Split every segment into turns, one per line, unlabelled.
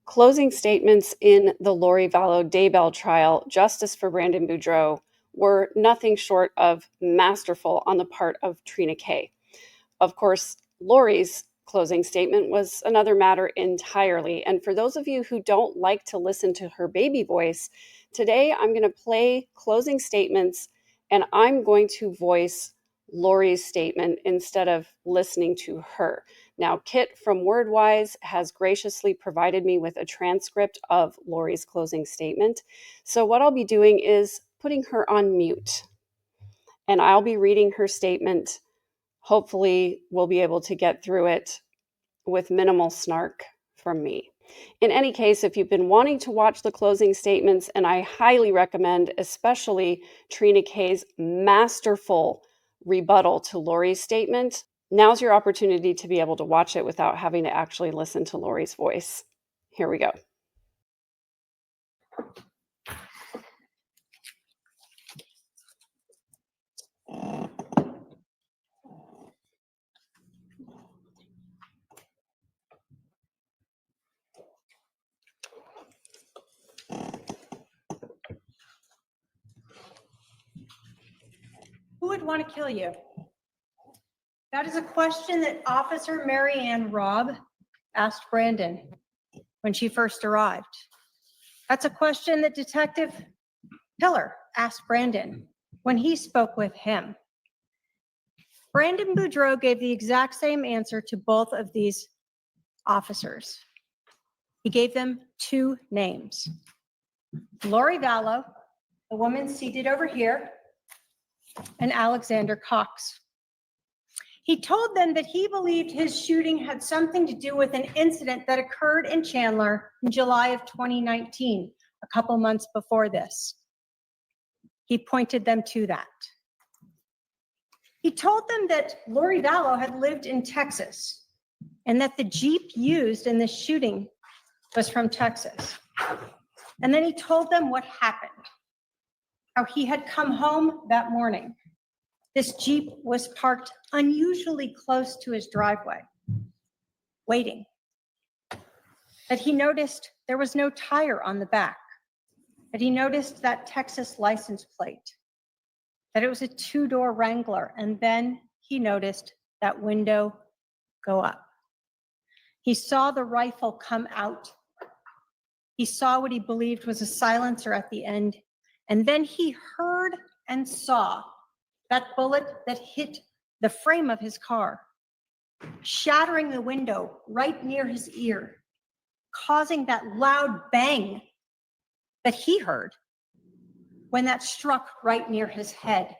Closing statements in the Lori Vallow Daybell trial, justice for Brandon Boudreaux, were nothing short of masterful on the part of Trina Kay. Of course, Lori's closing statement was another matter entirely. And for those of you who don't like to listen to her baby voice, today I'm going to play closing statements and I'm going to voice Lori's statement instead of listening to her. Now, Kit from WordWise has graciously provided me with a transcript of Lori's closing statement. So what I'll be doing is putting her on mute, and I'll be reading her statement. Hopefully, we'll be able to get through it with minimal snark from me. In any case, if you've been wanting to watch the closing statements, and I highly recommend especially Trina Kay's masterful rebuttal to Lori's statement, now's your opportunity to be able to watch it without having to actually listen to Lori's voice. Here we go.
Who would want to kill you? That is a question that Officer Mary Ann Robb asked Brandon when she first arrived. That's a question that Detective Pillar asked Brandon when he spoke with him. Brandon Boudreaux gave the exact same answer to both of these officers. He gave them two names: Lori Vallow, the woman seated over here, and Alexander Cox. He told them that he believed his shooting had something to do with an incident that occurred in Chandler in July of 2019, a couple months before this. He pointed them to that. He told them that Lori Vallow had lived in Texas and that the Jeep used in this shooting was from Texas. And then he told them what happened, how he had come home that morning. This Jeep was parked unusually close to his driveway, waiting. That he noticed there was no tire on the back, that he noticed that Texas license plate, that it was a two-door Wrangler, and then he noticed that window go up. He saw the rifle come out. He saw what he believed was a silencer at the end, and then he heard and saw that bullet that hit the frame of his car, shattering the window right near his ear, causing that loud bang that he heard when that struck right near his head,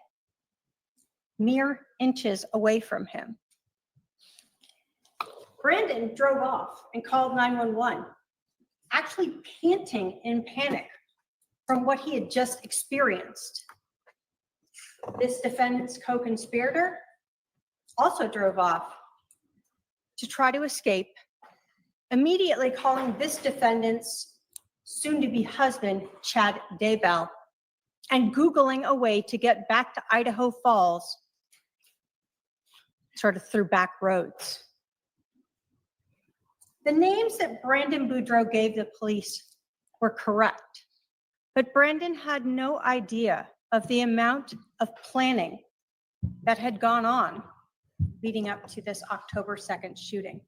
mere inches away from him. Brandon drove off and called 911, actually panting in panic from what he had just experienced. This defendant's co-conspirator also drove off to try to escape, immediately calling this defendant's soon-to-be husband, Chad Daybell, and Googling a way to get back to Idaho Falls, sort of through back roads. The names that Brandon Boudreaux gave the police were correct, but Brandon had no idea of the amount of planning that had gone on leading up to this October 2nd shooting.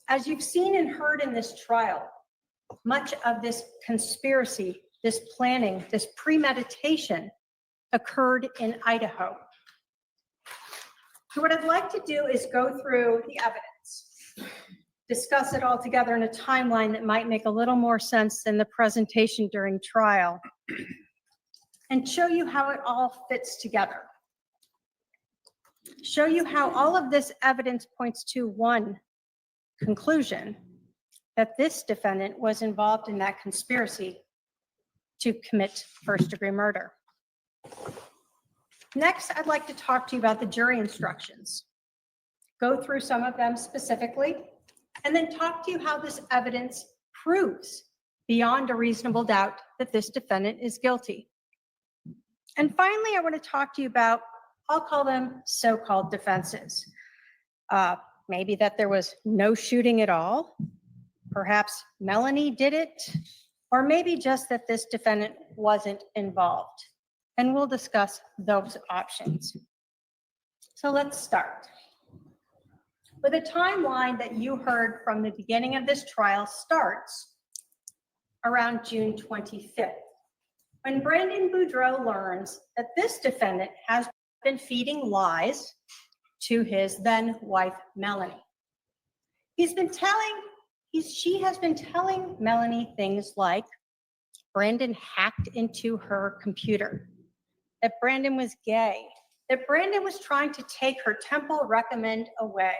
As you've seen and heard in this trial, much of this conspiracy, this planning, this premeditation occurred in Idaho. So what I'd like to do is go through the evidence, discuss it all together in a timeline that might make a little more sense than the presentation during trial, and show you how it all fits together. Show you how all of this evidence points to one conclusion, that this defendant was involved in that conspiracy to commit first-degree murder. Next, I'd like to talk to you about the jury instructions, go through some of them specifically, and then talk to you how this evidence proves beyond a reasonable doubt that this defendant is guilty. And finally, I want to talk to you about, I'll call them so-called defenses. Maybe that there was no shooting at all, Perhaps Melanie did it, or maybe just that this defendant wasn't involved. And we'll discuss those options. So let's start. With a timeline that you heard from the beginning of this trial starts around June 25th, when Brandon Boudreaux learns that this defendant has been feeding lies to his then wife, Melanie. She has been telling Melanie things like Brandon hacked into her computer, that Brandon was gay, that Brandon was trying to take her temple recommend away.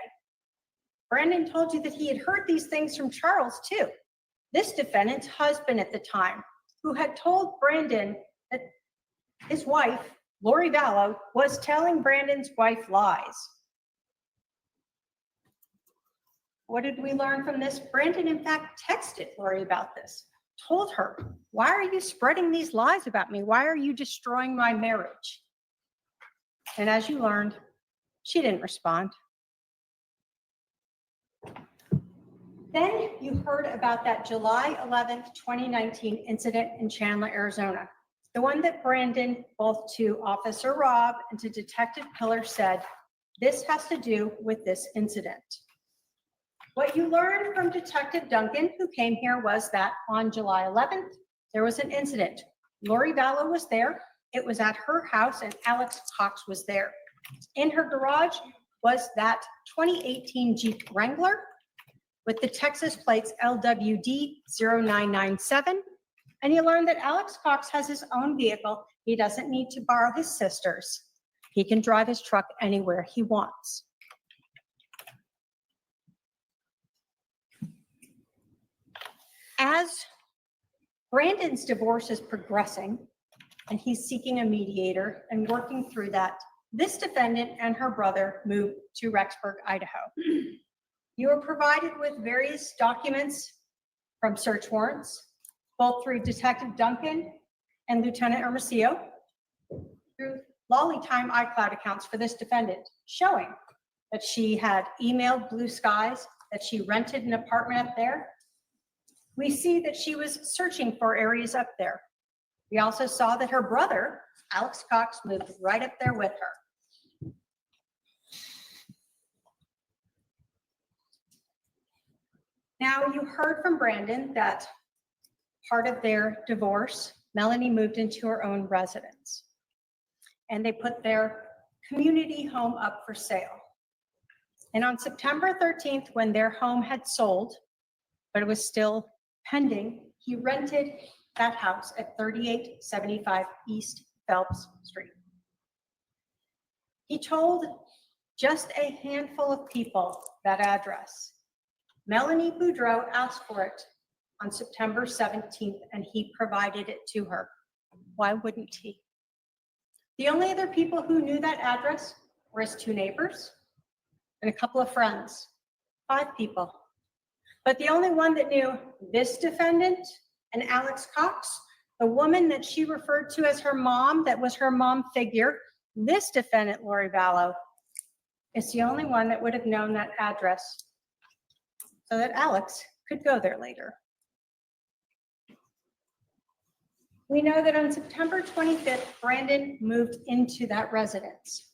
Brandon told you that he had heard these things from Charles too, this defendant's husband at the time, who had told Brandon that his wife, Lori Vallow, was telling Brandon's wife lies. What did we learn from this? Brandon, in fact, texted Lori about this, told her, why are you spreading these lies about me? Why are you destroying my marriage? And as you learned, she didn't respond. Then you heard about that July 11th, 2019 incident in Chandler, Arizona. The one that Brandon, both to Officer Rob and to Detective Pillar, said, this has to do with this incident. What you learned from Detective Duncan, who came here, was that on July 11th, there was an incident. Lori Vallow was there. It was at her house, and Alex Cox was there. In her garage was that 2018 Jeep Wrangler with the Texas plates LWD 0997. And you learned that Alex Cox has his own vehicle. He doesn't need to borrow his sister's. He can drive his truck anywhere he wants. As Brandon's divorce is progressing, and he's seeking a mediator and working through that, this defendant and her brother moved to Rexburg, Idaho. You were provided with various documents from search warrants, both through Detective Duncan and Lieutenant Hermosillo, through lolly time iCloud accounts for this defendant, showing that she had emailed Blue Skies, that she rented an apartment up there. We see that she was searching for areas up there. We also saw that her brother, Alex Cox, moved right up there with her. Now, you heard from Brandon that part of their divorce, Melanie moved into her own residence, and they put their community home up for sale. And on September 13th, when their home had sold, but it was still pending, he rented that house at 3875 East Phelps Street. He told just a handful of people that address. Melanie Boudreaux asked for it on September 17th, and he provided it to her. Why wouldn't he? The only other people who knew that address were his two neighbors and a couple of friends, 5 people. But the only one that knew this defendant and Alex Cox, the woman that she referred to as her mom, that was her mom figure, this defendant, Lori Vallow, is the only one that would have known that address so that Alex could go there later. We know that on September 25th, Brandon moved into that residence.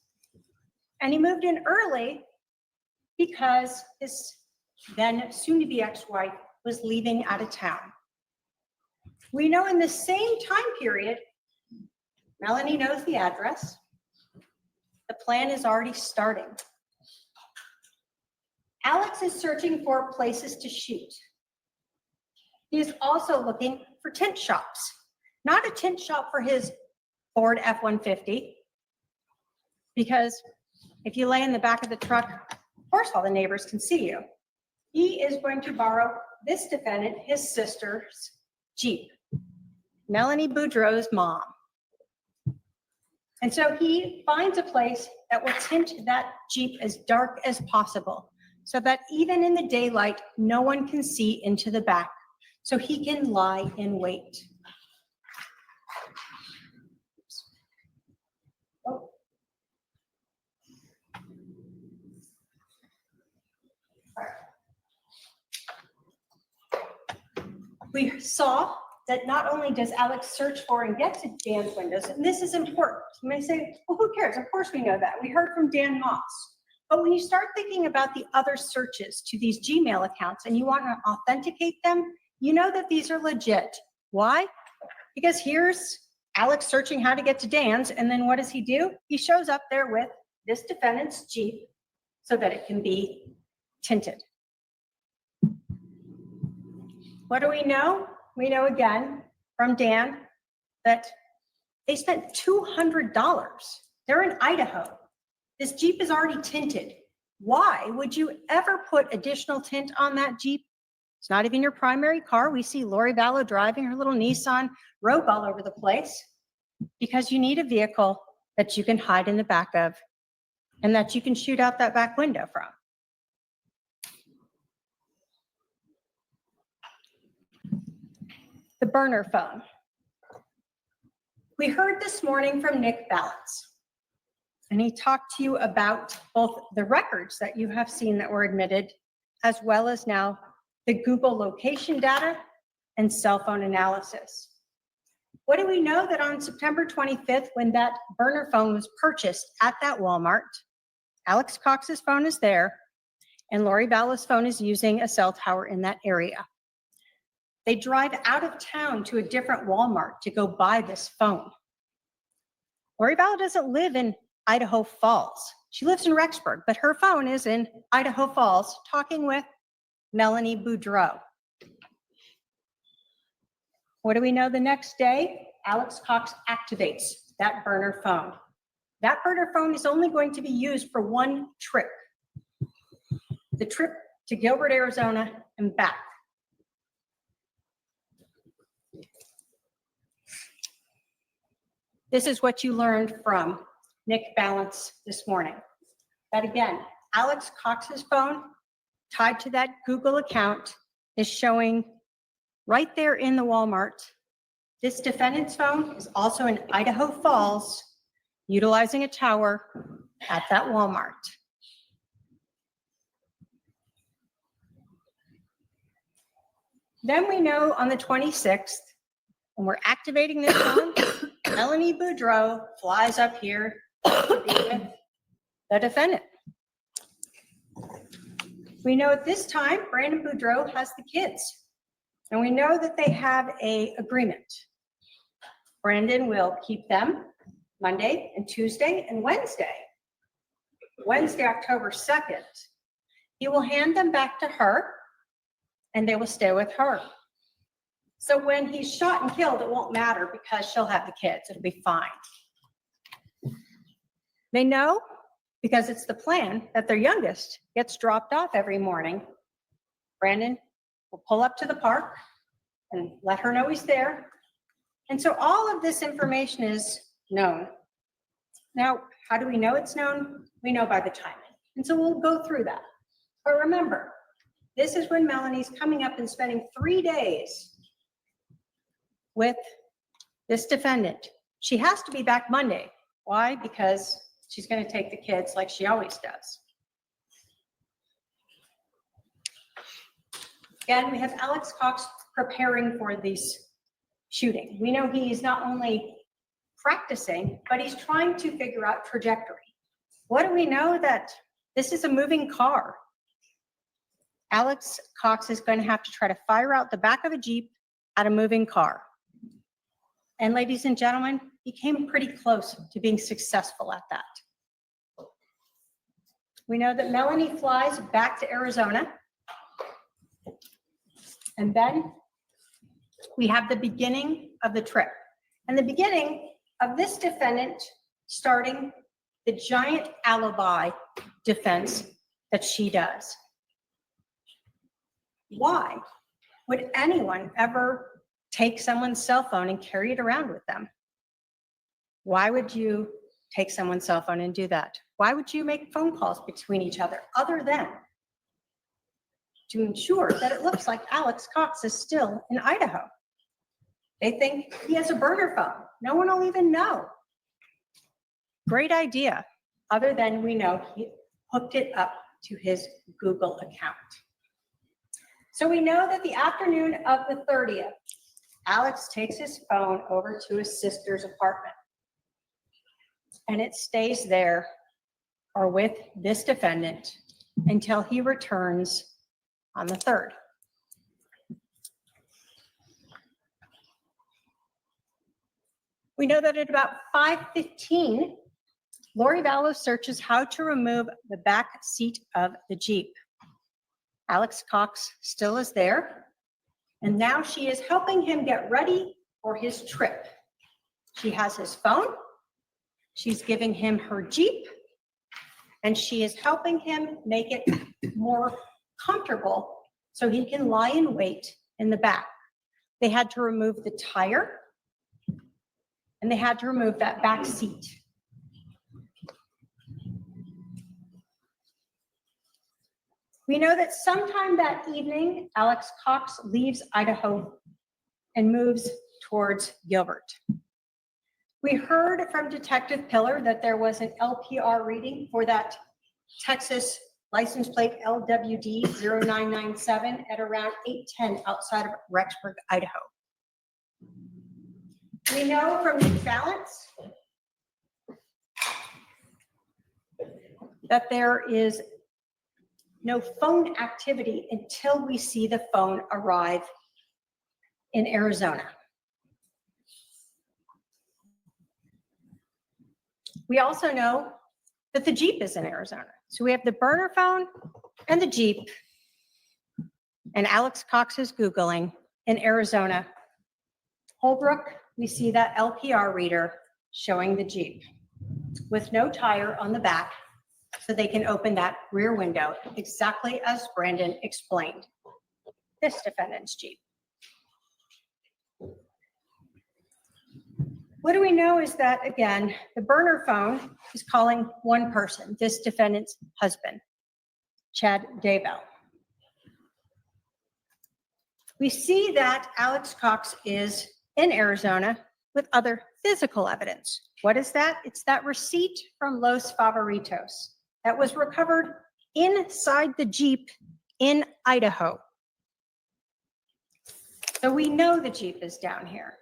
And he moved in early because his then soon-to-be ex-wife was leaving out of town. We know in the same time period, Melanie knows the address. The plan is already starting. Alex is searching for places to shoot. He is also looking for tint shops, not a tint shop for his Ford F-150, because if you lay in the back of the truck, of course all the neighbors can see you. He is going to borrow this defendant, his sister's Jeep, Melanie Boudreaux's mom. And so he finds a place that will tint that Jeep as dark as possible, so that even in the daylight, no one can see into the back, so he can lie in wait. Oh. We saw that not only does Alex search for and get to Dan's windows, and this is important. You may say, well, who cares? Of course we know that. We heard from Dan Moss. But when you start thinking about the other searches to these Gmail accounts and you want to authenticate them, you know that these are legit. Why? Because here's Alex searching how to get to Dan's, and then what does he do? He shows up there with this defendant's Jeep so that it can be tinted. What do we know? We know again from Dan that they spent $200. They're in Idaho. This Jeep is already tinted. Why would you ever put additional tint on that Jeep? It's not even your primary car. We see Lori Vallow driving her little Nissan Rogue all over the place because you need a vehicle that you can hide in the back of and that you can shoot out that back window from. The burner phone. We heard this morning from Nick Balance, and he talked to you about both the records that you have seen that were admitted, as well as now the Google location data and cell phone analysis. What do we know? That on September 25th, when that burner phone was purchased at that Walmart, Alex Cox's phone is there, and Lori Vallow's phone is using a cell tower in that area. They drive out of town to a different Walmart to go buy this phone. Lori Vallow doesn't live in Idaho Falls. She lives in Rexburg, but her phone is in Idaho Falls talking with Melanie Boudreaux. What do we know the next day? Alex Cox activates that burner phone. That burner phone is only going to be used for one trip. The trip to Gilbert, Arizona and back. This is what you learned from Nick Balance this morning. That again, Alex Cox's phone tied to that Google account is showing right there in the Walmart. This defendant's phone is also in Idaho Falls, utilizing a tower at that Walmart. Then we know on the 26th, when we're activating this phone, Melanie Boudreaux flies up here to be with the defendant. We know at this time, Brandon Boudreaux has the kids, and we know that they have an agreement. Brandon will keep them Monday and Tuesday and Wednesday. Wednesday, October 2nd, he will hand them back to her, and they will stay with her. So when he's shot and killed, it won't matter because she'll have the kids. It'll be fine. They know, because it's the plan, that their youngest gets dropped off every morning. Brandon will pull up to the park and let her know he's there. And so all of this information is known. Now, how do we know it's known? We know by the timing. And so we'll go through that. But remember, this is when Melanie's coming up and spending 3 days with this defendant. She has to be back Monday. Why? Because she's going to take the kids like she always does. Again, we have Alex Cox preparing for this shooting. We know he's not only practicing, but he's trying to figure out trajectory. What do we know? That this is a moving car. Alex Cox is going to have to try to fire out the back of a Jeep at a moving car. And ladies and gentlemen, he came pretty close to being successful at that. We know that Melanie flies back to Arizona. And then we have the beginning of the trip. And the beginning of this defendant starting the giant alibi defense that she does. Why would anyone ever take someone's cell phone and carry it around with them? Why would you take someone's cell phone and do that? Why would you make phone calls between each other other than to ensure that it looks like Alex Cox is still in Idaho? They think he has a burner phone. No one will even know. Great idea, other than we know he hooked it up to his Google account. So we know that the afternoon of the 30th, Alex takes his phone over to his sister's apartment. And it stays there or with this defendant until he returns on the 3rd. We know that at about 5:15, Lori Vallow searches how to remove the back seat of the Jeep. Alex Cox still is there, and now she is helping him get ready for his trip. She has his phone, she's giving him her Jeep, and she is helping him make it more comfortable so he can lie in wait in the back. They had to remove the tire, and they had to remove that back seat. We know that sometime that evening, Alex Cox leaves Idaho and moves towards Gilbert. We heard from Detective Pillar that there was an LPR reading for that Texas license plate LWD 0997 at around 8:10 outside of Rexburg, Idaho. We know from the balance that there is no phone activity until we see the phone arrive in Arizona. We also know that the Jeep is in Arizona. So we have the burner phone and the Jeep, and Alex Cox is Googling in Arizona. Holbrook, we see that LPR reader showing the Jeep with no tire on the back, so they can open that rear window exactly as Brandon explained. This defendant's Jeep. What do we know is that, again, the burner phone is calling one person, this defendant's husband, Chad Daybell. We see that Alex Cox is in Arizona with other physical evidence. What is that? It's that receipt from Los Favoritos that was recovered inside the Jeep in Idaho. So we know the Jeep is down here.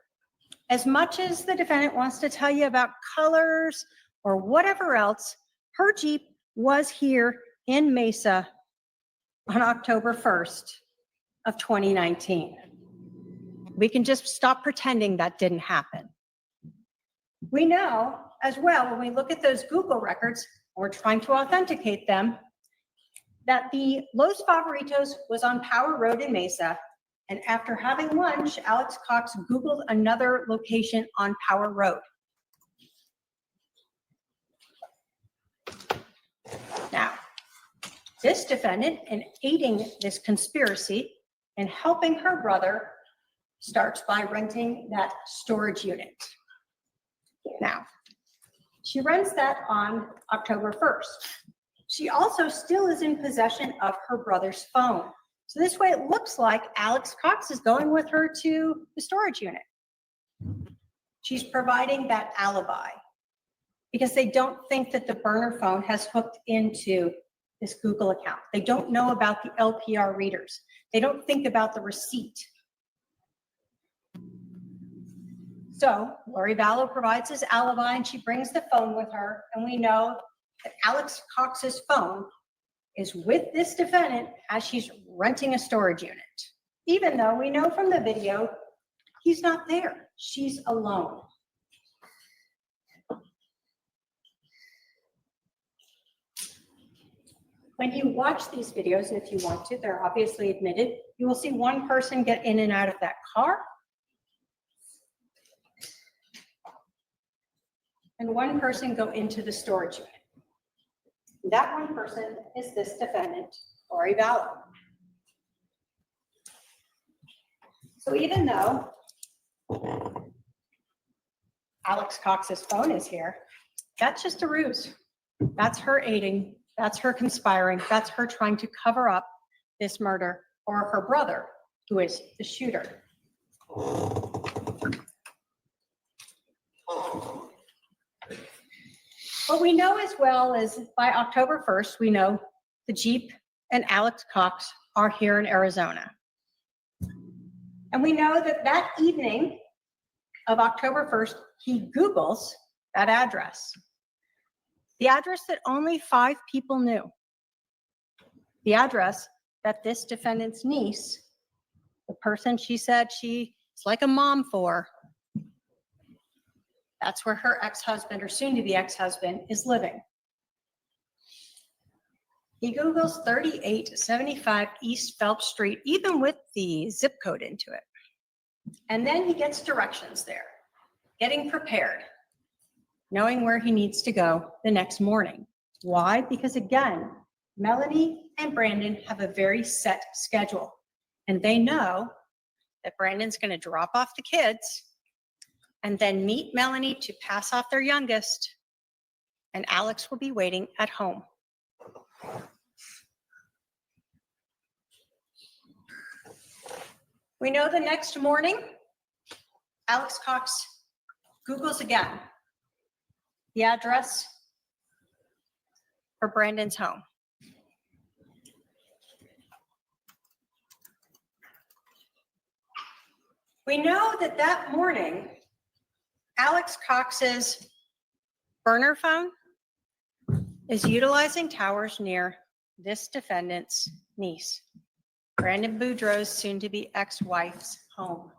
As much as the defendant wants to tell you about colors or whatever else, her Jeep was here in Mesa on October 1st of 2019. We can just stop pretending that didn't happen. We know as well, when we look at those Google records, we're trying to authenticate them, that the Los Favoritos was on Power Road in Mesa. And after having lunch, Alex Cox Googled another location on Power Road. Now, this defendant, in aiding this conspiracy and helping her brother, starts by renting that storage unit. Now, she rents that on October 1st. She also still is in possession of her brother's phone. So this way it looks like Alex Cox is going with her to the storage unit. She's providing that alibi because they don't think that the burner phone has hooked into this Google account. They don't know about the LPR readers. They don't think about the receipt. So Lori Vallow provides his alibi and she brings the phone with her, and we know that Alex Cox's phone is with this defendant as she's renting a storage unit. Even though we know from the video, he's not there, she's alone. When you watch these videos, and if you want to, they're obviously admitted, you will see one person get in and out of that car, and one person go into the storage unit. That one person is this defendant, Lori Vallow. So even though Alex Cox's phone is here, that's just a ruse. That's her aiding, that's her conspiring, that's her trying to cover up this murder for her brother, who is the shooter. What we know as well is by October 1st, we know the Jeep and Alex Cox are here in Arizona. And we know that that evening of October 1st, he Googles that address. The address that only 5 people knew. The address that this defendant's niece, the person she said she's like a mom for, that's where her ex-husband or soon-to-be ex-husband is living. He Googles 3875 East Phelps Street, even with the zip code into it. And then he gets directions there, getting prepared, knowing where he needs to go the next morning. Why? Because again, Melanie and Brandon have a very set schedule, and they know that Brandon's going to drop off the kids and then meet Melanie to pass off their youngest, and Alex will be waiting at home. We know the next morning, Alex Cox Googles again the address for Brandon's home. We know that that morning, Alex Cox's burner phone is utilizing towers near this defendant's niece, Brandon Boudreaux's soon-to-be ex-wife's home,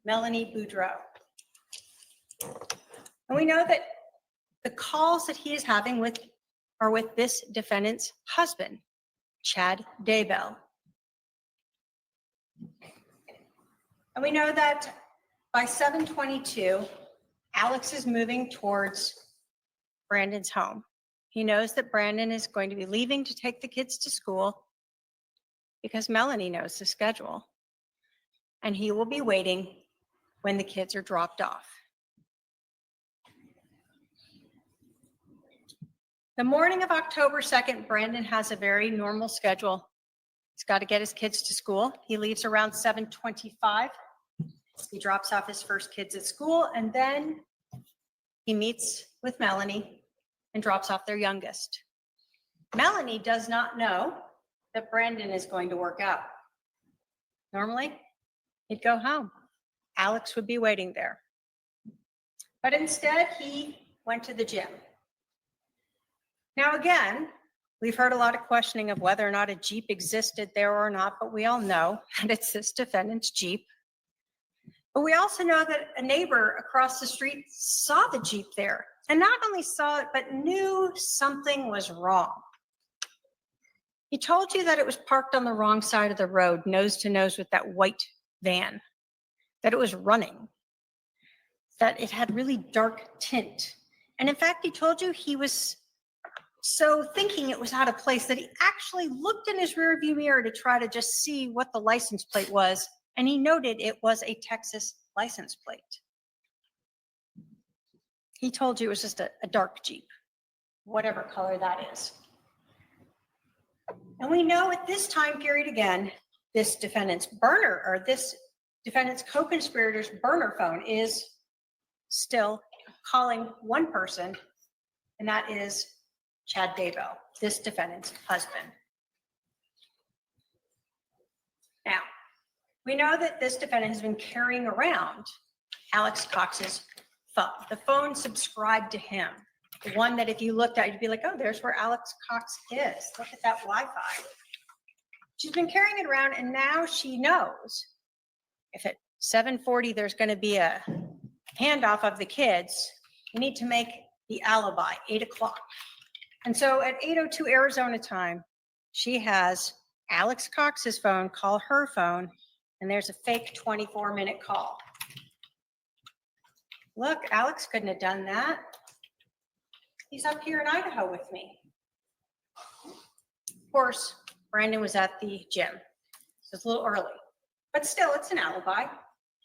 Melanie Boudreaux. And we know that the calls that he is having are with this defendant's husband, Chad Daybell. And we know that by 7:22, Alex is moving towards Brandon's home. He knows that Brandon is going to be leaving to take the kids to school because Melanie knows the schedule. And he will be waiting when the kids are dropped off. The morning of October 2nd, Brandon has a very normal schedule. He's got to get his kids to school. He leaves around 7:25. He drops off his first kids at school, and then he meets with Melanie and drops off their youngest. Melanie does not know that Brandon is going to work out. Normally, he'd go home. Alex would be waiting there. But instead, he went to the gym. Now again, we've heard a lot of questioning of whether or not a Jeep existed there or not, but we all know that it's this defendant's Jeep. But we also know that a neighbor across the street saw the Jeep there, and not only saw it, but knew something was wrong. He told you that it was parked on the wrong side of the road, nose to nose with that white van, that it was running, that it had really dark tint. And in fact, he told you he was so thinking it was out of place that he actually looked in his rearview mirror to try to just see what the license plate was, and he noted it was a Texas license plate. He told you it was just a dark Jeep, whatever color that is. And we know at this time period again, this defendant's co-conspirator's burner phone is still calling one person, and that is Chad Daybell, this defendant's husband. Now, we know that this defendant has been carrying around Alex Cox's phone, the phone subscribed to him, the one that if you looked at, you'd be like, oh, there's where Alex Cox is. Look at that Wi-Fi. She's been carrying it around, and now she knows if at 7:40 there's going to be a handoff of the kids, you need to make the alibi, 8 o'clock. And so at 8:02 Arizona time, she has Alex Cox's phone call her phone, and there's a fake 24-minute call. Look, Alex couldn't have done that. He's up here in Idaho with me. Of course, Brandon was at the gym, so it's a little early, but still, it's an alibi.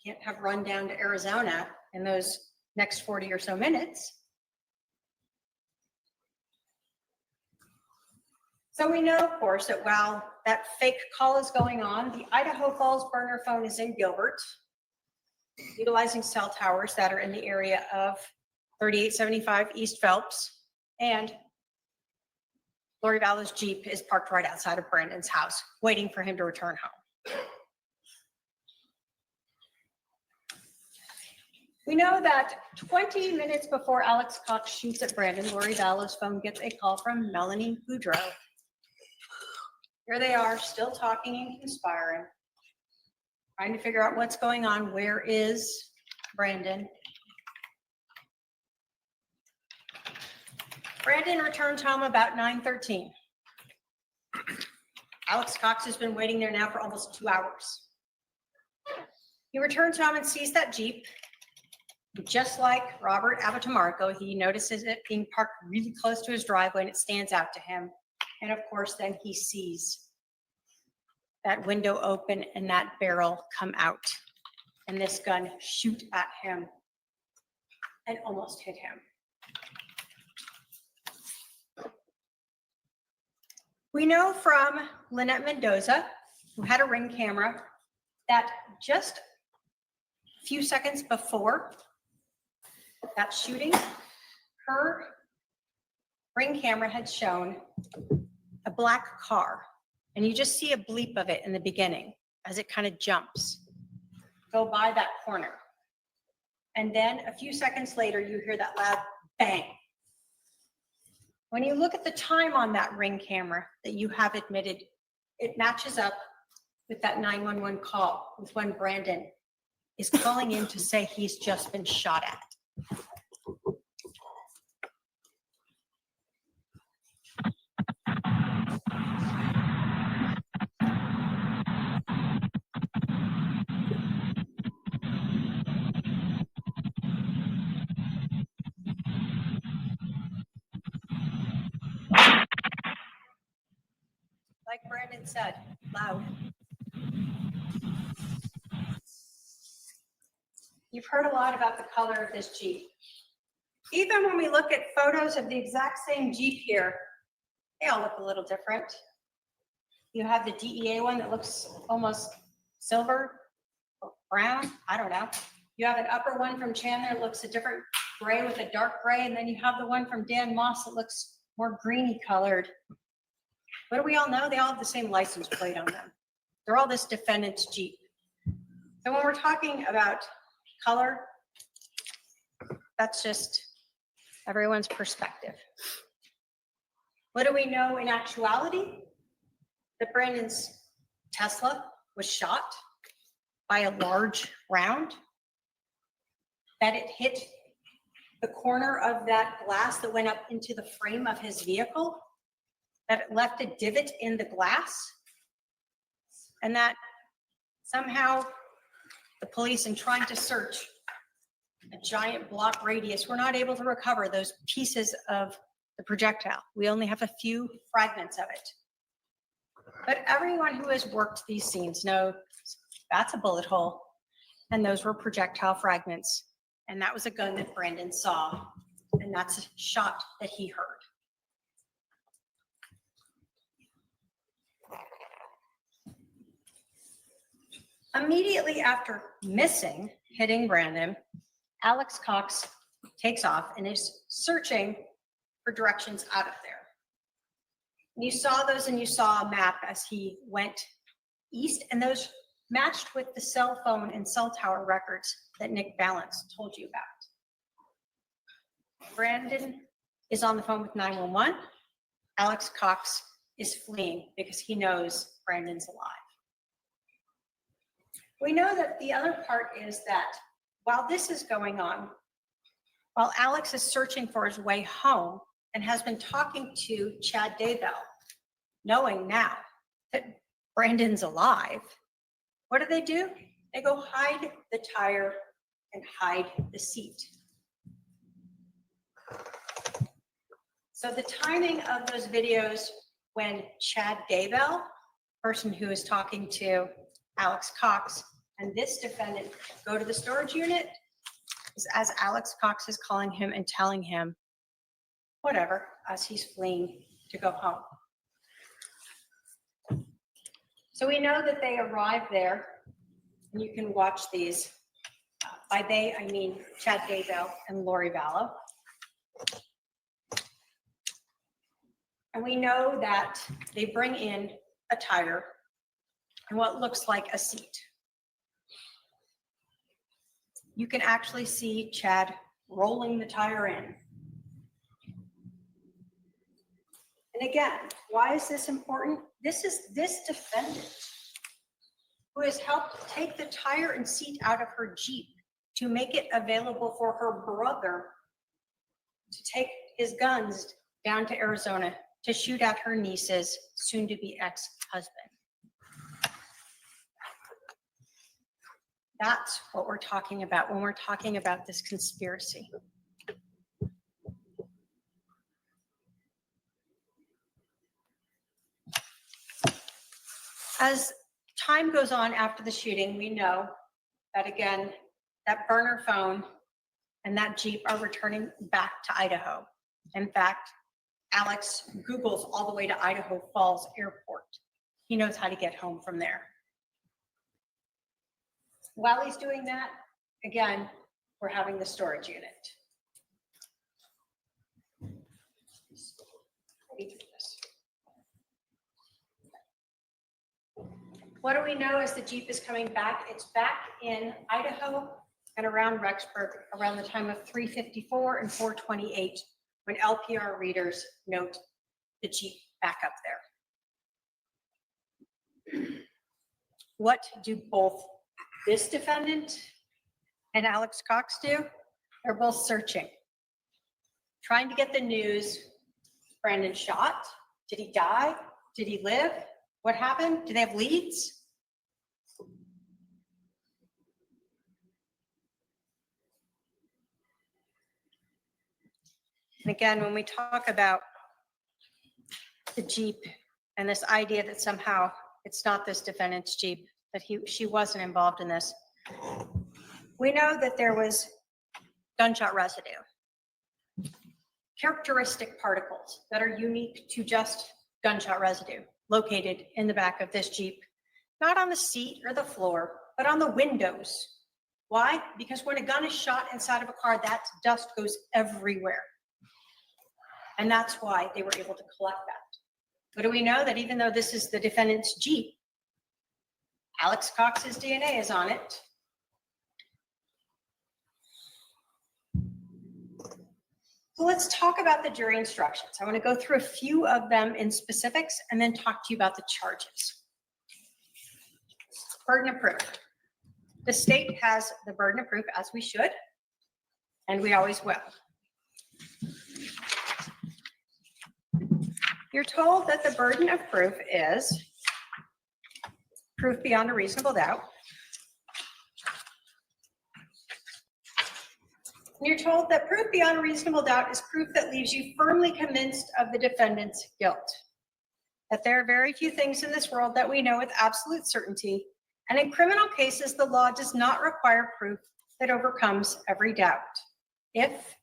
Can't have run down to Arizona in those next 40 or so minutes. So we know, of course, that while that fake call is going on, the Idaho Falls burner phone is in Gilbert, utilizing cell towers that are in the area of 3875 East Phelps, and Lori Vallow's Jeep is parked right outside of Brandon's house, waiting for him to return home. We know that 20 minutes before Alex Cox shoots at Brandon, Lori Vallow's phone gets a call from Melanie Boudreaux. Here they are, still talking and conspiring, trying to figure out what's going on. Where is Brandon? Brandon returns home about 9:13. Alex Cox has been waiting there now for almost 2 hours. He returns home and sees that Jeep. Just like Robert Abitamarco, he notices it being parked really close to his driveway and it stands out to him. And of course, then he sees that window open and that barrel come out and this gun shoot at him and almost hit him. We know from Lynette Mendoza, who had a Ring camera, that just a few seconds before that shooting, her Ring camera had shown a black car. And you just see a bleep of it in the beginning as it kind of jumps, go by that corner. And then a few seconds later, you hear that loud bang. When you look at the time on that Ring camera that you have admitted, it matches up with that 911 call with when Brandon is calling in to say he's just been shot at. Like Brandon said, loud. You've heard a lot about the color of this Jeep. Even when we look at photos of the exact same Jeep here, they all look a little different. You have the DEA one that looks almost silver, or brown, I don't know. You have an upper one from Chandler that looks a different gray with a dark gray, and then you have the one from Dan Moss that looks more greeny colored. What do we all know? They all have the same license plate on them. They're all this Defendant's Jeep. So when we're talking about color, that's just everyone's perspective. What do we know in actuality? That Brandon's Tesla was shot by a large round, that it hit the corner of that glass that went up into the frame of his vehicle, that it left a divot in the glass, and that somehow the police, in trying to search a giant block radius, were not able to recover those pieces of the projectile. We only have a few fragments of it. But everyone who has worked these scenes knows that's a bullet hole, and those were projectile fragments. And that was a gun that Brandon saw, and that's a shot that he heard. Immediately after hitting Brandon, Alex Cox takes off and is searching for directions out of there. And you saw those, and you saw a map as he went east, and those matched with the cell phone and cell tower records that Nick Balance told you about. Brandon is on the phone with 911. Alex Cox is fleeing because he knows Brandon's alive. We know that the other part is that while this is going on, while Alex is searching for his way home and has been talking to Chad Daybell, knowing now that Brandon's alive, what do? They go hide the tire and hide the seat. So the timing of those videos when Chad Daybell, person who is talking to Alex Cox, and this defendant go to the storage unit is as Alex Cox is calling him and telling him whatever as he's fleeing to go home. So we know that they arrive there, and you can watch these. By they, I mean Chad Daybell and Lori Vallow. And we know that they bring in a tire and what looks like a seat. you can actually see Chad rolling the tire in. And again, why is this important? This is this defendant who has helped take the tire and seat out of her Jeep to make it available for her brother to take his guns down to Arizona to shoot at her niece's soon-to-be ex-husband. That's what we're talking about when we're talking about this conspiracy. As time goes on after the shooting, we know that, again, that burner phone and that Jeep are returning back to Idaho. In fact, Alex Googles all the way to Idaho Falls Airport. He knows how to get home from there. While he's doing that, again, we're having the storage unit. What do we know as the Jeep is coming back? It's back in Idaho and around Rexburg around the time of 3:54 and 4:28 when LPR readers note the Jeep back up there. What do both this defendant and Alex Cox do? They're both searching, trying to get the news. Brandon shot? Did he die? Did he live? What happened? Do they have leads? And again, when we talk about the Jeep and this idea that somehow it's not this defendant's Jeep, that she wasn't involved in this, we know that there was gunshot residue, characteristic particles that are unique to just gunshot residue located in the back of this Jeep, not on the seat or the floor, but on the windows. Why? Because when a gun is shot inside of a car, that dust goes everywhere. And that's why they were able to collect that. But do we know that even though this is the defendant's Jeep, Alex Cox's DNA is on it? So let's talk about the jury instructions. I want to go through a few of them in specifics and then talk to you about the charges. Burden of proof. The state has the burden of proof, as we should, and we always will. You're told that the burden of proof is proof beyond a reasonable doubt. And you're told that proof beyond a reasonable doubt is proof that leaves you firmly convinced of the defendant's guilt. That there are very few things in this world that we know with absolute certainty, and in criminal cases, the law does not require proof that overcomes every doubt. If,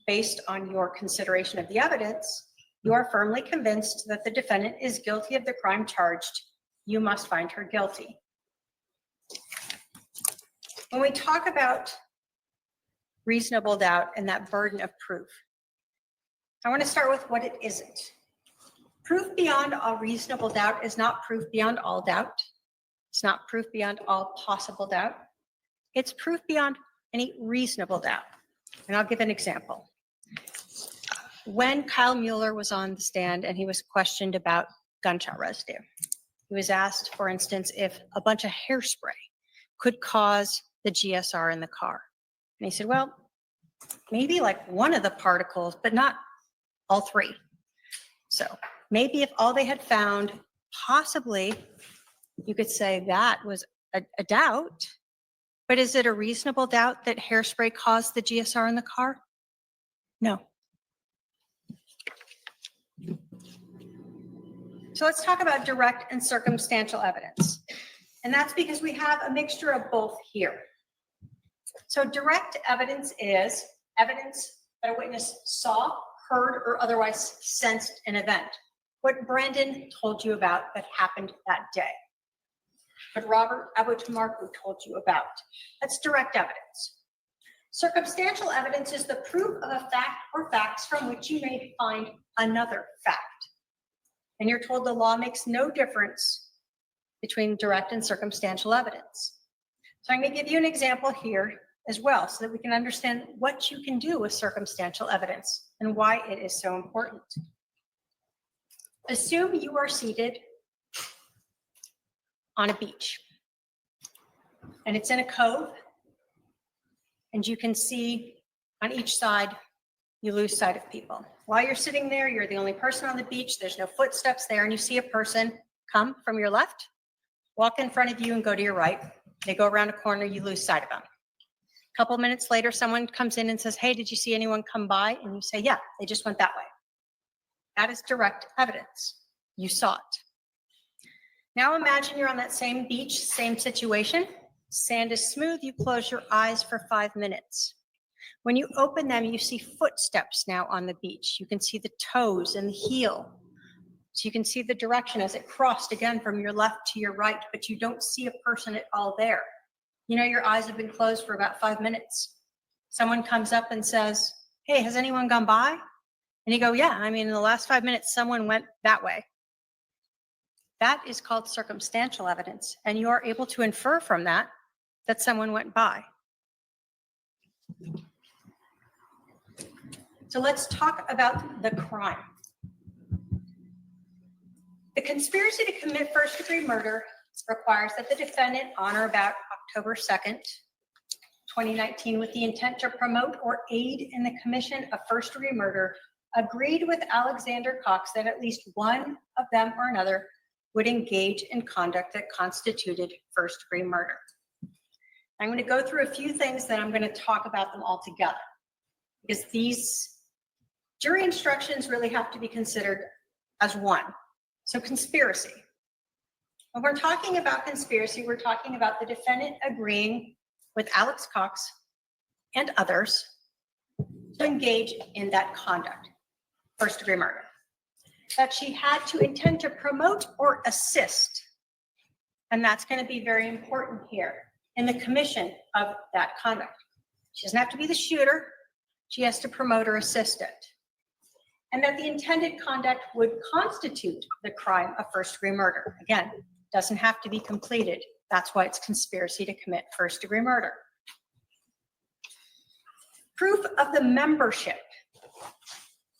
based on your consideration of the evidence, you are firmly convinced that the defendant is guilty of the crime charged, you must find her guilty. When we talk about reasonable doubt and that burden of proof, I want to start with what it isn't. Proof beyond a reasonable doubt is not proof beyond all doubt. It's not proof beyond all possible doubt. It's proof beyond any reasonable doubt. And I'll give an example. When Kyle Mueller was on the stand and he was questioned about gunshot residue, he was asked, for instance, if a bunch of hairspray could cause the GSR in the car. And he said, well, maybe like one of the particles, but not all three. So maybe if all they had found, possibly you could say that was a doubt, but is it a reasonable doubt that hairspray caused the GSR in the car? No. So let's talk about direct and circumstantial evidence. And that's because we have a mixture of both here. So direct evidence is evidence that a witness saw, heard, or otherwise sensed an event. What Brandon told you about that happened that day. What Robert Abotamarco told you about. That's direct evidence. Circumstantial evidence is the proof of a fact or facts from which you may find another fact. And you're told the law makes no difference between direct and circumstantial evidence. So I'm going to give you an example here as well, so that we can understand what you can do with circumstantial evidence and why it is so important. Assume you are seated on a beach, and it's in a cove, and you can see on each side, you lose sight of people. While you're sitting there, you're the only person on the beach, there's no footsteps there, and you see a person come from your left, walk in front of you and go to your right. They go around a corner, you lose sight of them. A couple minutes later, someone comes in and says, hey, did you see anyone come by? And you say, yeah, they just went that way. That is direct evidence. You saw it. Now imagine you're on that same beach, same situation. Sand is smooth, you close your eyes for 5 minutes. When you open them, you see footsteps now on the beach. You can see the toes and the heel. So you can see the direction as it crossed again from your left to your right, but you don't see a person at all there. You know your eyes have been closed for about 5 minutes. Someone comes up and says, hey, has anyone gone by? And you go, yeah, I mean, in the last 5 minutes, someone went that way. That is called circumstantial evidence, and you are able to infer from that that someone went by. So let's talk about the crime. The conspiracy to commit first-degree murder requires that the defendant on or about October 2nd, 2019, with the intent to promote or aid in the commission of first-degree murder, agreed with Alexander Cox that at least one of them or another would engage in conduct that constituted first-degree murder. I'm going to go through a few things, then I'm going to talk about them all together, because these jury instructions really have to be considered as one. So conspiracy. When we're talking about conspiracy, we're talking about the defendant agreeing with Alex Cox and others to engage in that conduct, first-degree murder. That she had to intend to promote or assist, and that's going to be very important here, in the commission of that conduct. She doesn't have to be the shooter, she has to promote or assist it. And that the intended conduct would constitute the crime of first-degree murder. Again, doesn't have to be completed. That's why it's conspiracy to commit first-degree murder. Proof of the membership.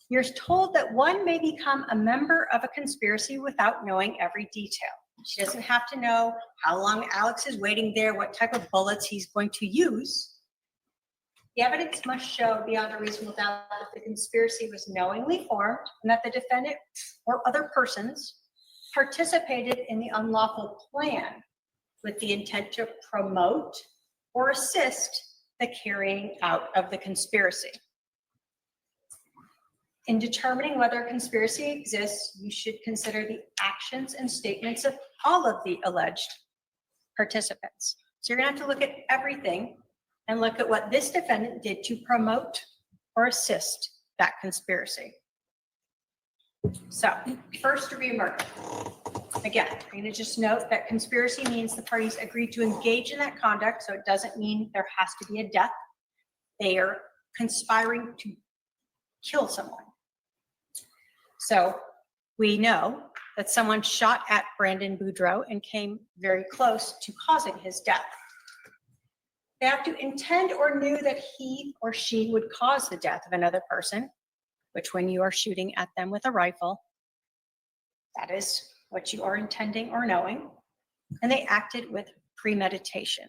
You're told that one may become a member of a conspiracy without knowing every detail. She doesn't have to know how long Alex is waiting there, what type of bullets he's going to use. The evidence must show beyond a reasonable doubt that the conspiracy was knowingly formed and that the defendant or other persons participated in the unlawful plan with the intent to promote or assist the carrying out of the conspiracy. In determining whether a conspiracy exists, you should consider the actions and statements of all of the alleged participants. So you're going to have to look at everything and look at what this defendant did to promote or assist that conspiracy. So, first-degree murder. Again, I'm going to just note that conspiracy means the parties agreed to engage in that conduct, so it doesn't mean there has to be a death. They are conspiring to kill someone. So, we know that someone shot at Brandon Boudreaux and came very close to causing his death. They have to intend or knew that he or she would cause the death of another person, which when you are shooting at them with a rifle, that is what you are intending or knowing. And they acted with premeditation.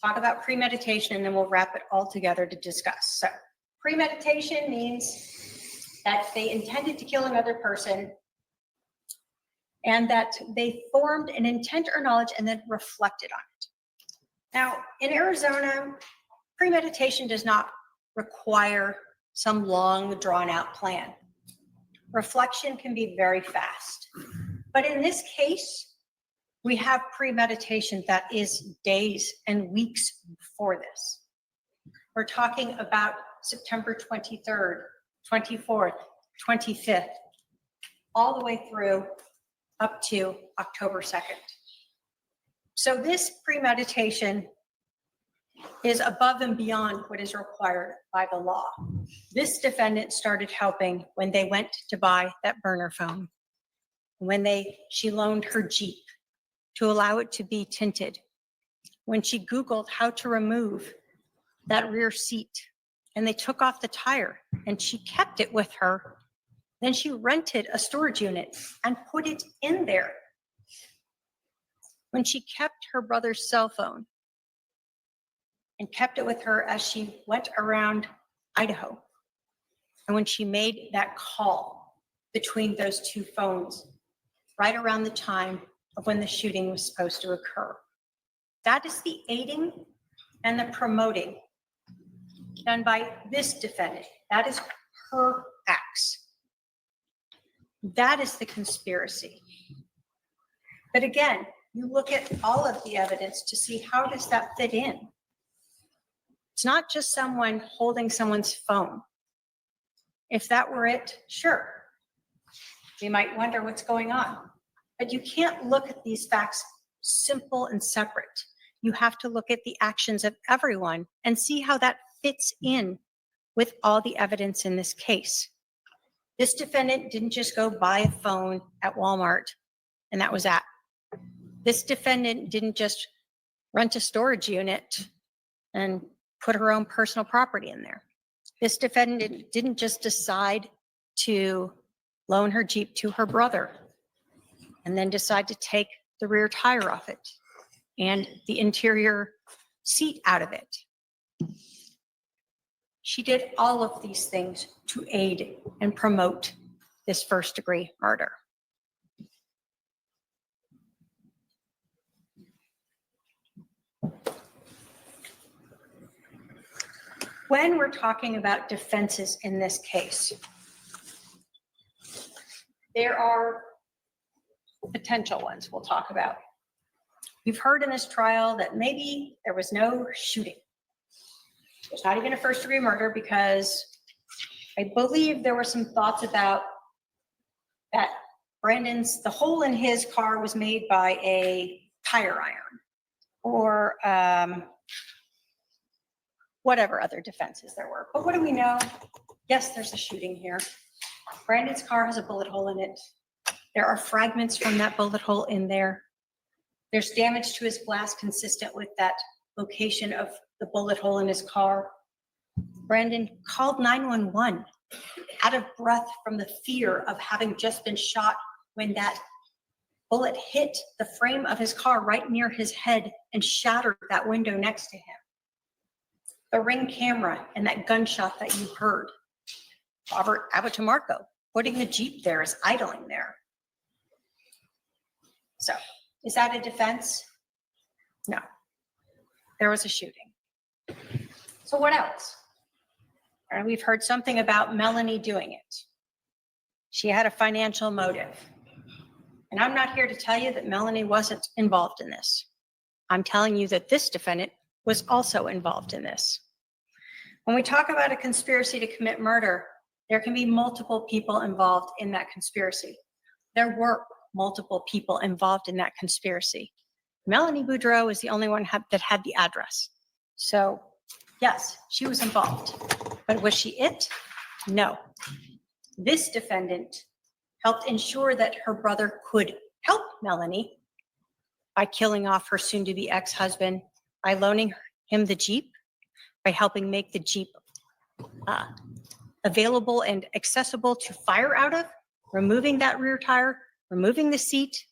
Talk about premeditation and then we'll wrap it all together to discuss. So premeditation means that they intended to kill another person and that they formed an intent or knowledge and then reflected on it. Now, in Arizona, premeditation does not require some long, drawn-out plan. Reflection can be very fast. But in this case, we have premeditation that is days and weeks before this. We're talking about September 23rd, 24th, 25th, all the way through up to October 2nd. So this premeditation is above and beyond what is required by the law. This defendant started helping when they went to buy that burner phone, when she loaned her Jeep to allow it to be tinted, when she Googled how to remove that rear seat, and they took off the tire, and she kept it with her. Then she rented a storage unit and put it in there. When she kept her brother's cell phone and kept it with her as she went around Idaho. And when she made that call between those two phones, right around the time of when the shooting was supposed to occur. That is the aiding and the promoting done by this defendant. That is her acts. That is the conspiracy. But again, you look at all of the evidence to see how does that fit in. It's not just someone holding someone's phone. If that were it, sure, we might wonder what's going on. But you can't look at these facts simple and separate. You have to look at the actions of everyone and see how that fits in with all the evidence in this case. This defendant didn't just go buy a phone at Walmart and that was that. This defendant didn't just rent a storage unit and put her own personal property in there. This defendant didn't just decide to loan her Jeep to her brother and then decide to take the rear tire off it and the interior seat out of it. She did all of these things to aid and promote this first-degree murder. When we're talking about defenses in this case, there are potential ones we'll talk about. We've heard in this trial that maybe there was no shooting. There's not even a first-degree murder because I believe there were some thoughts about that the hole in his car was made by a tire iron or whatever other defenses there were. But what do we know? Yes, there's a shooting here. Brandon's car has a bullet hole in it. There are fragments from that bullet hole in there. There's damage to his glass consistent with that location of the bullet hole in his car. Brandon called 911 out of breath from the fear of having just been shot when that bullet hit the frame of his car right near his head and shattered that window next to him. The Ring camera and that gunshot that you heard. Robert Abitamarco putting the Jeep there is idling there. So, is that a defense? No. There was a shooting. So what else? And we've heard something about Melanie doing it. She had a financial motive. And I'm not here to tell you that Melanie wasn't involved in this. I'm telling you that this defendant was also involved in this. When we talk about a conspiracy to commit murder, there can be multiple people involved in that conspiracy. There were multiple people involved in that conspiracy. Melanie Boudreaux is the only one that had the address. So yes, she was involved. But was she it? No. This defendant helped ensure that her brother could help Melanie by killing off her soon-to-be ex-husband, by loaning him the Jeep, by helping make the Jeep available and accessible to fire out of, removing that rear tire, removing the seat,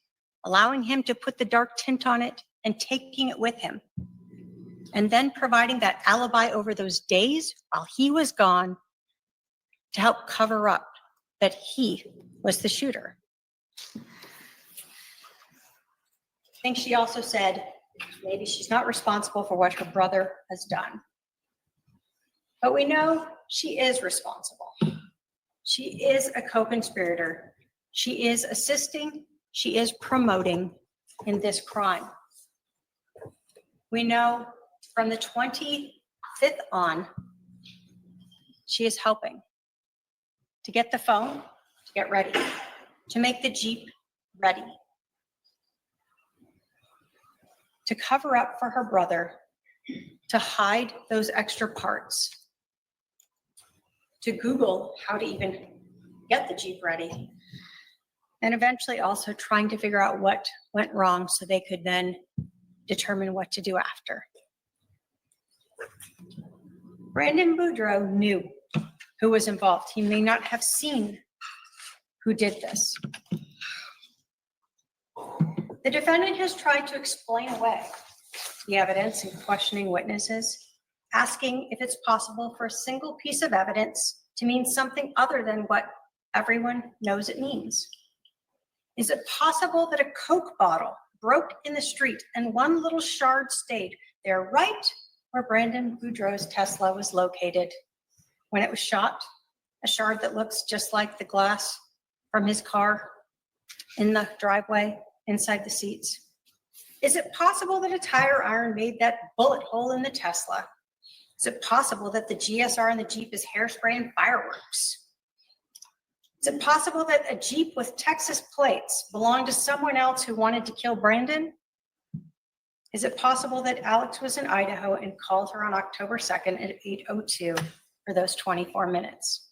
allowing him to put the dark tint on it and taking it with him. And then providing that alibi over those days while he was gone to help cover up that he was the shooter. I think she also said maybe she's not responsible for what her brother has done. But we know she is responsible. She is a co-conspirator. She is assisting, she is promoting in this crime. We know from the 25th on, she is helping to get the phone, to get ready, to make the Jeep ready, to cover up for her brother, to hide those extra parts, to Google how to even get the Jeep ready, and eventually also trying to figure out what went wrong so they could then determine what to do after. Brandon Boudreaux knew who was involved. He may not have seen who did this. The defendant has tried to explain away the evidence and questioning witnesses, asking if it's possible for a single piece of evidence to mean something other than what everyone knows it means. Is it possible that a Coke bottle broke in the street and one little shard stayed there right where Brandon Boudreaux's Tesla was located when it was shot? A shard that looks just like the glass from his car in the driveway inside the seats. Is it possible that a tire iron made that bullet hole in the Tesla? Is it possible that the GSR in the Jeep is hairspray and fireworks? Is it possible that a Jeep with Texas plates belonged to someone else who wanted to kill Brandon? Is it possible that Alex was in Idaho and called her on October 2nd at 8:02 for those 24 minutes?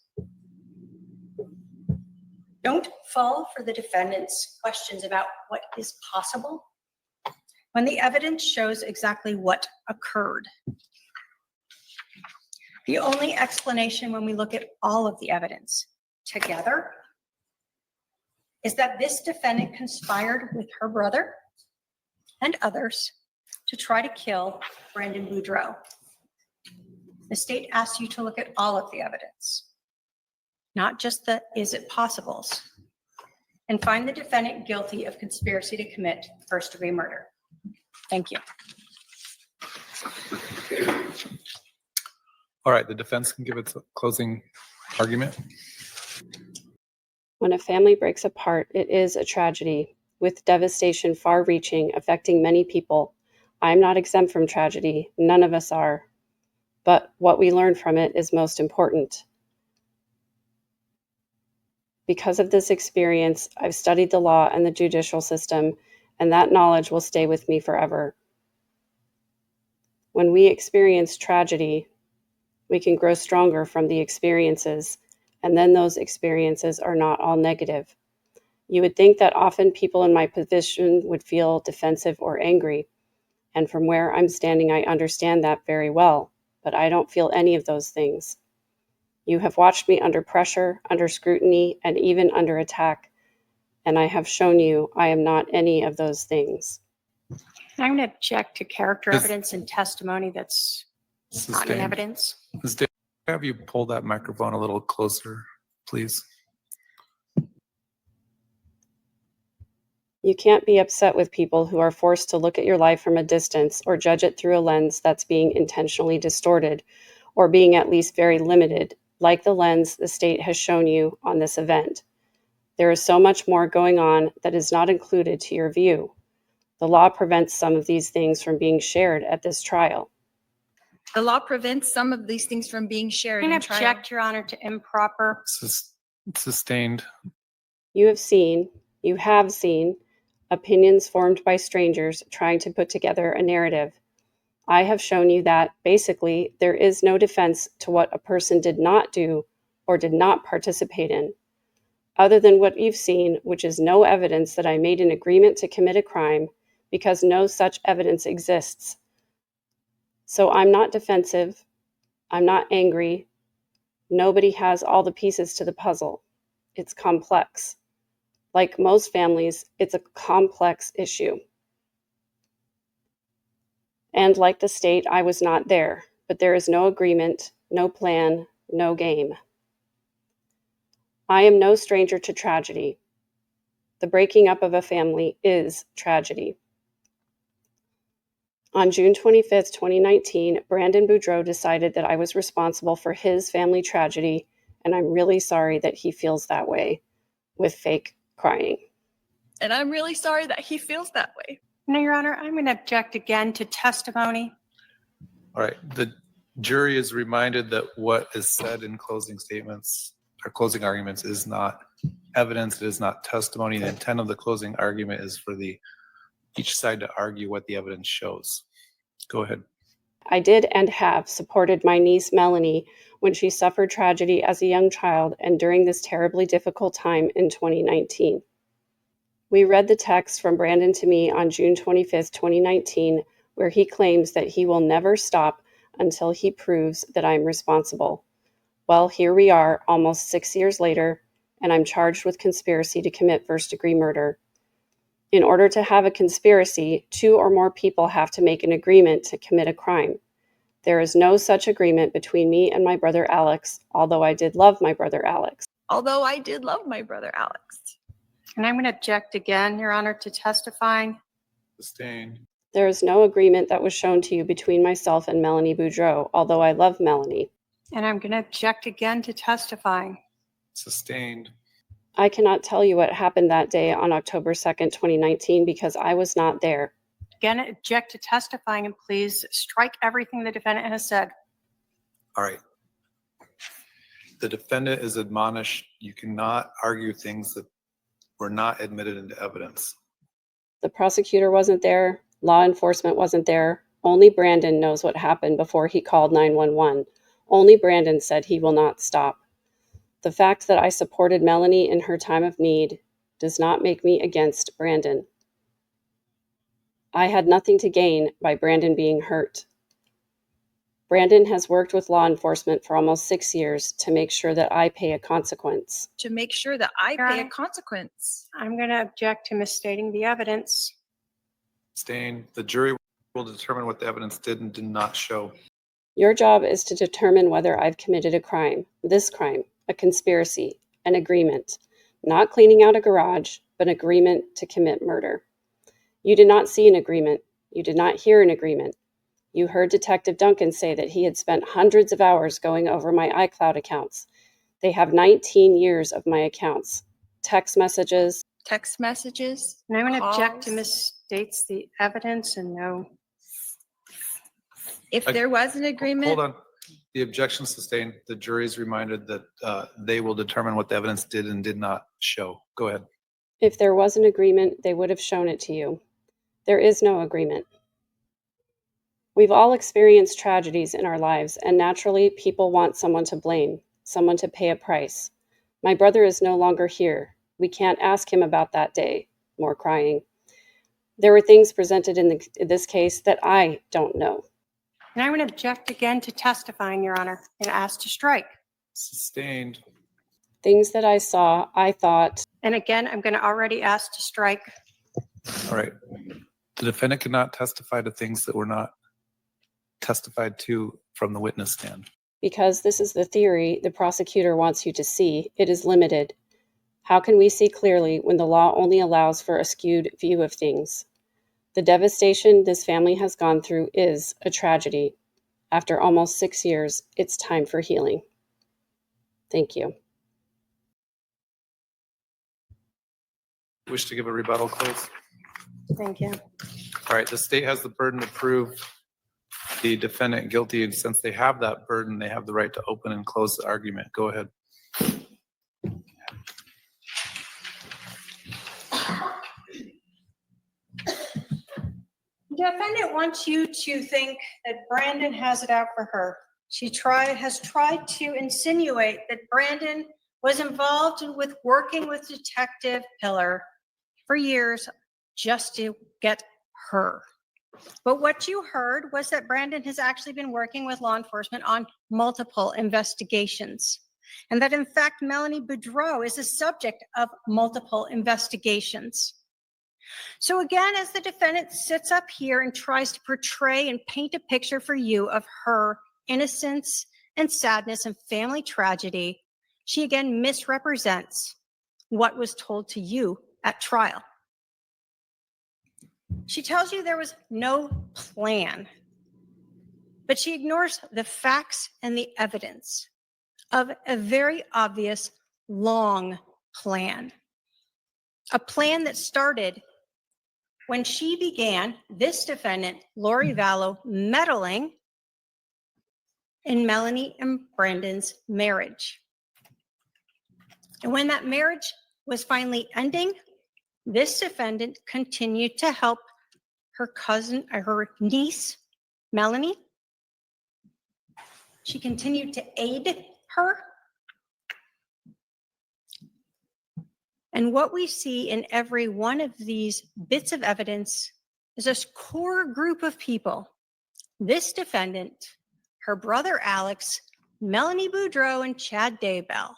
Don't fall for the defendant's questions about what is possible when the evidence shows exactly what occurred. The only explanation when we look at all of the evidence together is that this defendant conspired with her brother and others to try to kill Brandon Boudreaux. The state asks you to look at all of the evidence, not just the is it possibles, and find the defendant guilty of conspiracy to commit first-degree murder. Thank you.
All right, the defense can give its closing argument.
When a family breaks apart, it is a tragedy, with devastation far-reaching, affecting many people. I'm not exempt from tragedy. None of us are. But what we learn from it is most important. Because of this experience, I've studied the law and the judicial system, and that knowledge will stay with me forever. When we experience tragedy, we can grow stronger from the experiences, and then those experiences are not all negative. You would think that often people in my position would feel defensive or angry, and from where I'm standing, I understand that very well, but I don't feel any of those things. You have watched me under pressure, under scrutiny, and even under attack, and I have shown you I am not any of those things.
I'm going to object to character evidence and testimony that's not in evidence.
Ms. Daybell, have you pull that microphone a little closer, please?
You can't be upset with people who are forced to look at your life from a distance or judge it through a lens that's being intentionally distorted or being at least very limited, like the lens the state has shown you on this event. There is so much more going on that is not included to your view. The law prevents some of these things from being shared at this trial.
The law prevents some of these things from being shared
I'm
in
going to
trial.
object, Your Honor, to improper.
Sustained.
You have seen opinions formed by strangers trying to put together a narrative. I have shown you that, basically, there is no defense to what a person did not do or did not participate in, other than what you've seen, which is no evidence that I made an agreement to commit a crime, because no such evidence exists. So I'm not defensive. I'm not angry. Nobody has all the pieces to the puzzle. It's complex. Like most families, it's a complex issue. And like the state, I was not there, but there is no agreement, no plan, no game. I am no stranger to tragedy. The breaking up of a family is tragedy. On June 25th, 2019, Brandon Boudreaux decided that I was responsible for his family tragedy, and I'm really sorry that he feels that way, with fake crying.
And I'm really sorry that he feels that way.
No, Your Honor, I'm going to object again to testimony.
All right, the jury is reminded that what is said in closing statements or closing arguments is not evidence, it is not testimony. The intent of the closing argument is for each side to argue what the evidence shows. Go ahead.
I did and have supported my niece Melanie when she suffered tragedy as a young child and during this terribly difficult time in 2019. We read the text from Brandon to me on June 25th, 2019, where he claims that he will never stop until he proves that I'm responsible. Well, here we are, almost 6 years later, and I'm charged with conspiracy to commit first-degree murder. In order to have a conspiracy, 2 or more people have to make an agreement to commit a crime. There is no such agreement between me and my brother Alex, although I did love my brother Alex.
Although I did love my brother Alex.
And I'm going to object again, Your Honor, to testifying.
Sustained.
There is no agreement that was shown to you between myself and Melanie Boudreaux, although I love Melanie.
And I'm going to object again to testifying.
Sustained.
I cannot tell you what happened that day on October 2nd, 2019, because I was not there.
Again, object to testifying, and please strike everything the defendant has said.
All right. The defendant is admonished, you cannot argue things that were not admitted into evidence.
The prosecutor wasn't there. Law enforcement wasn't there. Only Brandon knows what happened before he called 911. Only Brandon said he will not stop. The fact that I supported Melanie in her time of need does not make me against Brandon. I had nothing to gain by Brandon being hurt. Brandon has worked with law enforcement for almost 6 years to make sure that I pay a consequence.
To make sure that I
Your
pay a
Honor.
consequence.
I'm going to object to misstating the evidence.
Sustained. The jury will determine what the evidence did and did not show.
Your job is to determine whether I've committed a crime, this crime, a conspiracy, an agreement, not cleaning out a garage, but an agreement to commit murder. You did not see an agreement. You did not hear an agreement. You heard Detective Duncan say that he had spent hundreds of hours going over my iCloud accounts. They have 19 years of my accounts, text messages.
Text messages.
And I'm going to object to
calls.
misstates the evidence and no.
If there was an agreement.
Hold on. The objection sustained. The jury is reminded that they will determine what the evidence did and did not show. Go ahead.
If there was an agreement, they would have shown it to you. There is no agreement. We've all experienced tragedies in our lives, and naturally, people want someone to blame, someone to pay a price. My brother is no longer here. We can't ask him about that day. More crying. There were things presented in this case that I don't know.
And I'm going to object again to testifying, Your Honor, and ask to strike.
Sustained.
Things that I saw, I thought.
And again, I'm going to already ask to strike.
All right. The defendant cannot testify to things that were not testified to from the witness stand.
Because this is the theory the prosecutor wants you to see, it is limited. How can we see clearly when the law only allows for a skewed view of things? The devastation this family has gone through is a tragedy. After almost 6 years, it's time for healing. Thank you.
Wish to give a rebuttal, please?
Thank you.
All right. The state has the burden to prove the defendant guilty, and since they have that burden, they have the right to open and close the argument. Go ahead.
The defendant wants you to think that Brandon has it out for her. She has tried to insinuate that Brandon was involved with working with Detective Pillar for years just to get her. But what you heard was that Brandon has actually been working with law enforcement on multiple investigations, and that in fact Melanie Boudreaux is a subject of multiple investigations. So again, as the defendant sits up here and tries to portray and paint a picture for you of her innocence and sadness and family tragedy, she again misrepresents what was told to you at trial. She tells you there was no plan, but she ignores the facts and the evidence of a very obvious long plan. A plan that started when she began, this defendant, Lori Vallow, meddling in Melanie and Brandon's marriage. And when that marriage was finally ending, this defendant continued to help her cousin, or her niece, Melanie. She continued to aid her. And what we see in every one of these bits of evidence is this core group of people. This defendant, her brother Alex, Melanie Boudreaux, and Chad Daybell.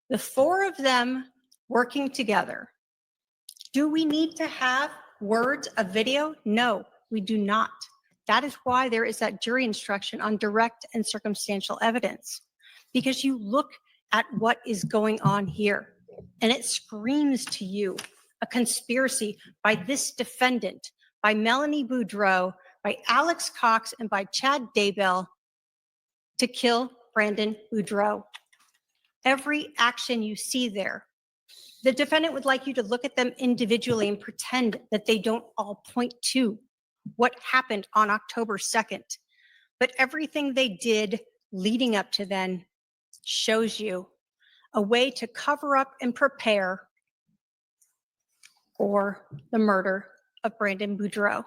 The four of them working together. Do we need to have words, a video? No, we do not. That is why there is that jury instruction on direct and circumstantial evidence, because you look at what is going on here and it screams to you a conspiracy by this defendant, by Melanie Boudreaux, by Alex Cox, and by Chad Daybell to kill Brandon Boudreaux. Every action you see there, the defendant would like you to look at them individually and pretend that they don't all point to what happened on October 2nd. But everything they did leading up to then shows you a way to cover up and prepare for the murder of Brandon Boudreaux.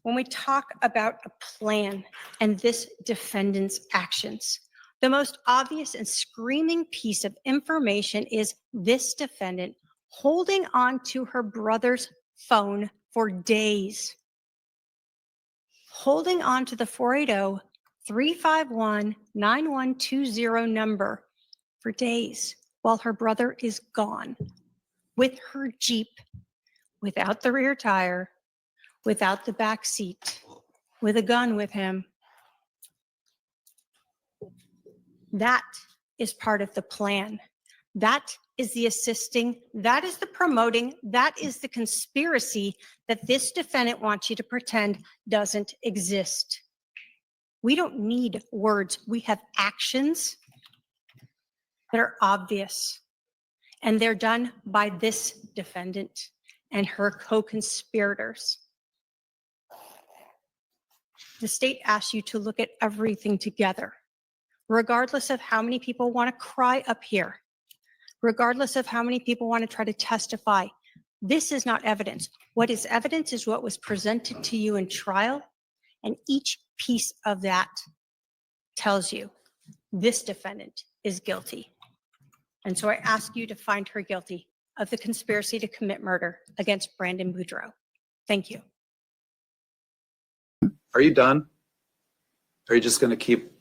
When we talk about a plan and this defendant's actions, the most obvious and screaming piece of information is this defendant holding on to her brother's phone for days, holding on to the 480-351-9120 number for days while her brother is gone with her Jeep, without the rear tire, without the back seat, with a gun with him. That is part of the plan. That is the assisting, that is the promoting, that is the conspiracy that this defendant wants you to pretend doesn't exist. We don't need words. We have actions that are obvious, and they're done by this defendant and her co-conspirators. The state asks you to look at everything together, regardless of how many people want to cry up here, regardless of how many people want to try to testify. This is not evidence. What is evidence is what was presented to you in trial, and each piece of that tells you this defendant is guilty. And so I ask you to find her guilty of the conspiracy to commit murder against Brandon Boudreaux. Thank you.
Are you done? Are you just going to keep